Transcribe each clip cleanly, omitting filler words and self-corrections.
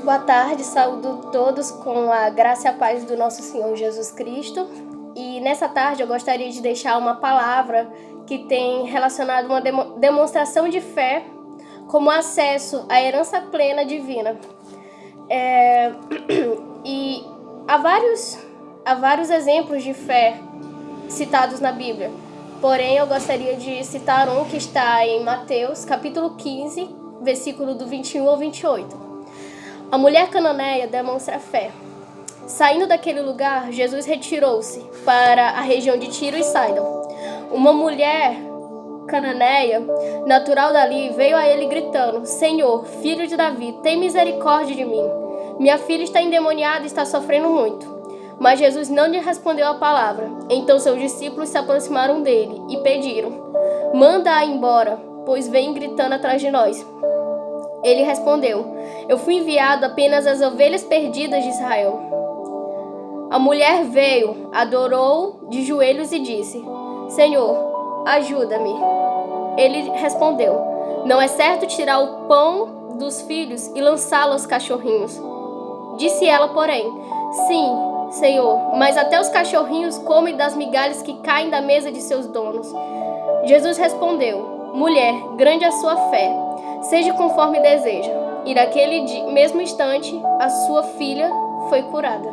Boa tarde, saúdo todos com a graça e a paz do nosso Senhor Jesus Cristo. E nessa tarde eu gostaria de deixar uma palavra que tem relacionado uma demonstração de fé como acesso à herança plena divina. E há vários exemplos de fé citados na Bíblia. Porém, eu gostaria de citar um que está em Mateus, capítulo 15, versículo do 21 ao 28. A mulher cananeia demonstra fé. Saindo daquele lugar, Jesus retirou-se para a região de Tiro e Sidom. Uma mulher cananeia, natural dali, veio a ele gritando: Senhor, filho de Davi, tem misericórdia de mim. Minha filha está endemoniada e está sofrendo muito. Mas Jesus não lhe respondeu a palavra. Então seus discípulos se aproximaram dele e pediram: Manda-a embora, pois vem gritando atrás de nós. Ele respondeu: Eu fui enviado apenas às ovelhas perdidas de Israel. A mulher veio, adorou de joelhos e disse: Senhor, ajuda-me. Ele respondeu: Não é certo tirar o pão dos filhos e lançá-lo aos cachorrinhos. Disse ela, porém: Sim, Senhor, mas até os cachorrinhos comem das migalhas que caem da mesa de seus donos. Jesus respondeu: Mulher, grande é a sua fé. Seja conforme deseja. E naquele mesmo instante, a sua filha foi curada.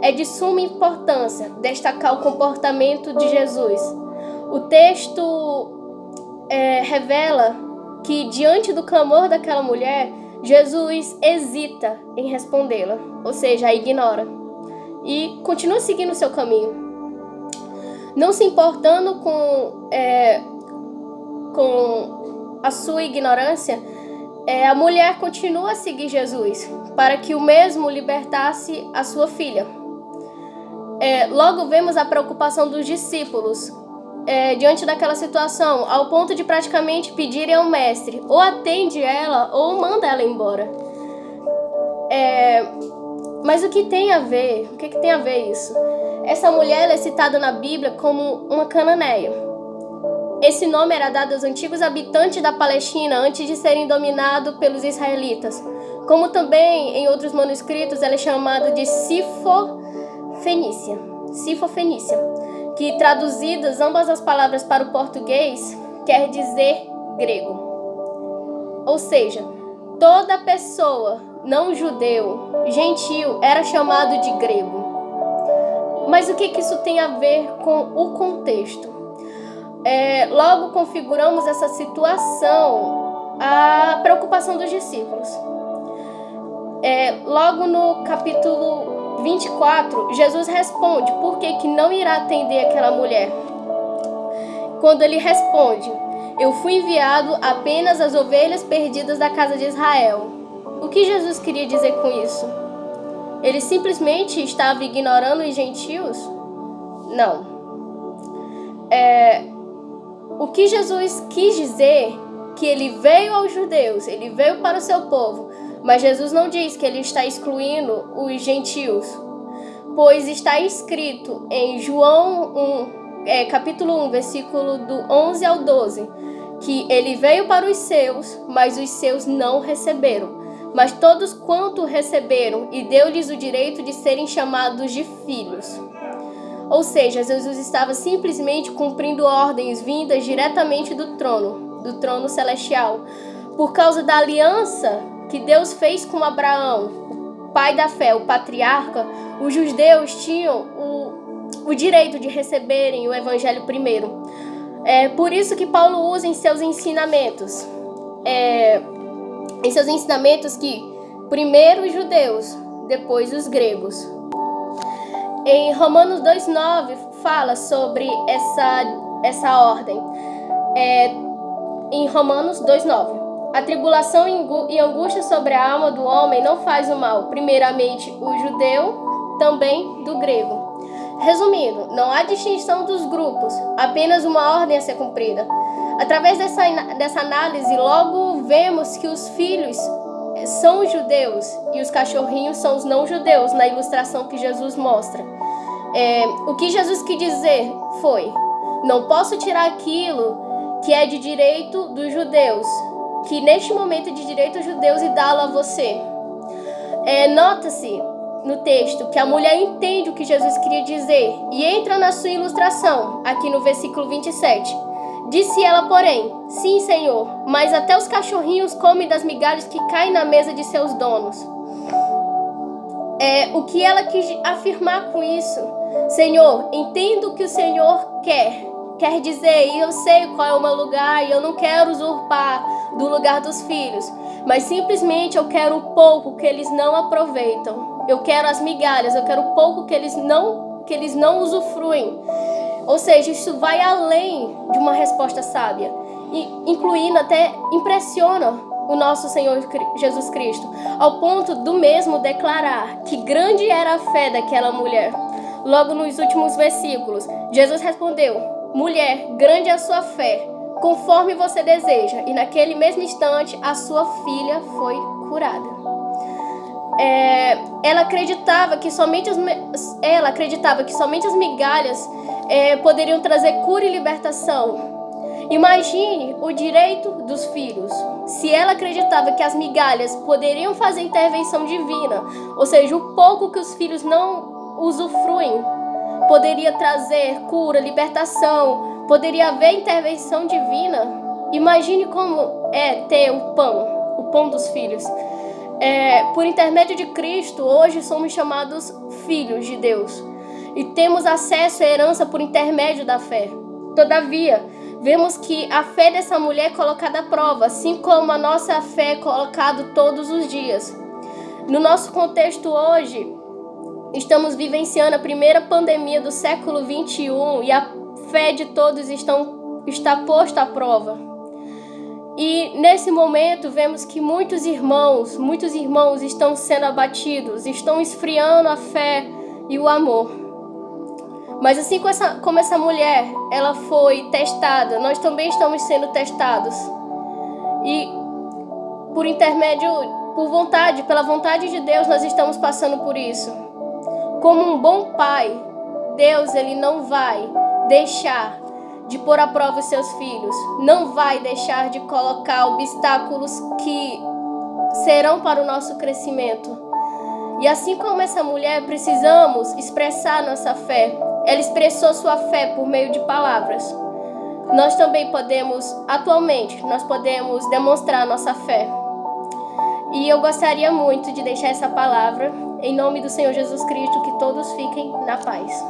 É de suma importância destacar o comportamento de Jesus. O texto revela que, diante do clamor daquela mulher, Jesus hesita em respondê-la, ou seja, a ignora, e continua seguindo seu caminho. Não se importando com a sua ignorância, a mulher continua a seguir Jesus, para que o mesmo libertasse a sua filha. Logo vemos a preocupação dos discípulos diante daquela situação, ao ponto de praticamente pedirem ao mestre: ou atende ela, ou manda ela embora. Mas o que tem a ver? O que tem a ver isso? Essa mulher é citada na Bíblia como uma cananeia. Esse nome era dado aos antigos habitantes da Palestina antes de serem dominados pelos israelitas. Como também em outros manuscritos ela é chamada de Sifo-Fenícia, que traduzidas ambas as palavras para o português quer dizer grego. Ou seja, toda pessoa não judeu, gentil, era chamado de grego. Mas o que isso tem a ver com o contexto? Logo configuramos essa situação, a preocupação dos discípulos. Logo no capítulo 24, Jesus responde por que não irá atender aquela mulher. Quando ele responde: Eu fui enviado apenas às ovelhas perdidas da casa de Israel. O que Jesus queria dizer com isso? Ele simplesmente estava ignorando os gentios? Não. O que Jesus quis dizer que ele veio aos judeus, ele veio para o seu povo, mas Jesus não diz que ele está excluindo os gentios, pois está escrito em João 1, capítulo 1, versículo do 11 ao 12, que ele veio para os seus, mas os seus não receberam. Mas todos quanto receberam, e deu-lhes o direito de serem chamados de filhos. Ou seja, Jesus estava simplesmente cumprindo ordens vindas diretamente do trono celestial. Por causa da aliança que Deus fez com Abraão, o pai da fé, o patriarca, os judeus tinham o direito de receberem o evangelho primeiro. Por isso que Paulo usa em seus ensinamentos, que primeiro os judeus, depois os gregos. Em Romanos 2,9 fala sobre essa ordem. Em Romanos 2,9: A tribulação e angústia sobre a alma do homem não faz o mal, primeiramente o judeu, também do grego. Resumindo, não há distinção dos grupos, apenas uma ordem a ser cumprida. Através dessa análise, logo vemos que os filhos são os judeus e os cachorrinhos são os não-judeus, na ilustração que Jesus mostra. O que Jesus quis dizer foi: não posso tirar aquilo que é de direito dos judeus, que neste momento é de direito dos judeus, e dá-lo a você. Nota-se no texto que a mulher entende o que Jesus queria dizer e entra na sua ilustração, aqui no versículo 27. Disse ela, porém, sim, Senhor, mas até os cachorrinhos comem das migalhas que caem na mesa de seus donos. O que ela quis afirmar com isso? Senhor, entendo o que o Senhor quer dizer, e eu sei qual é o meu lugar, e eu não quero usurpar do lugar dos filhos, mas simplesmente eu quero o pouco que eles não aproveitam. Eu quero as migalhas, eu quero o pouco que eles não usufruem. Ou seja, isso vai além de uma resposta sábia, incluindo até impressiona o nosso Senhor Jesus Cristo, ao ponto do mesmo declarar que grande era a fé daquela mulher. Logo nos últimos versículos, Jesus respondeu: mulher, grande é a sua fé, conforme você deseja. E naquele mesmo instante, a sua filha foi curada. Ela acreditava que somente as migalhas poderiam trazer cura e libertação. Imagine o direito dos filhos. Se ela acreditava que as migalhas poderiam fazer intervenção divina, ou seja, o pouco que os filhos não usufruem poderia trazer cura, libertação, poderia haver intervenção divina. Imagine como é ter o pão dos filhos. Por intermédio de Cristo, hoje somos chamados filhos de Deus e temos acesso à herança por intermédio da fé. Todavia, vemos que a fé dessa mulher é colocada à prova, assim como a nossa fé é colocada todos os dias. No nosso contexto hoje, estamos vivenciando a primeira pandemia do século XXI e a fé de todos está posta à prova. E nesse momento vemos que muitos irmãos estão sendo abatidos, estão esfriando a fé e o amor. Mas assim como essa mulher, ela foi testada, nós também estamos sendo testados. E pela vontade de Deus, nós estamos passando por isso. Como um bom pai, Deus, ele não vai deixar de pôr à prova os seus filhos. Não vai deixar de colocar obstáculos que serão para o nosso crescimento. E assim como essa mulher, precisamos expressar nossa fé. Ela expressou sua fé por meio de palavras. Nós também podemos demonstrar nossa fé. E eu gostaria muito de deixar essa palavra, em nome do Senhor Jesus Cristo, que todos fiquem na paz.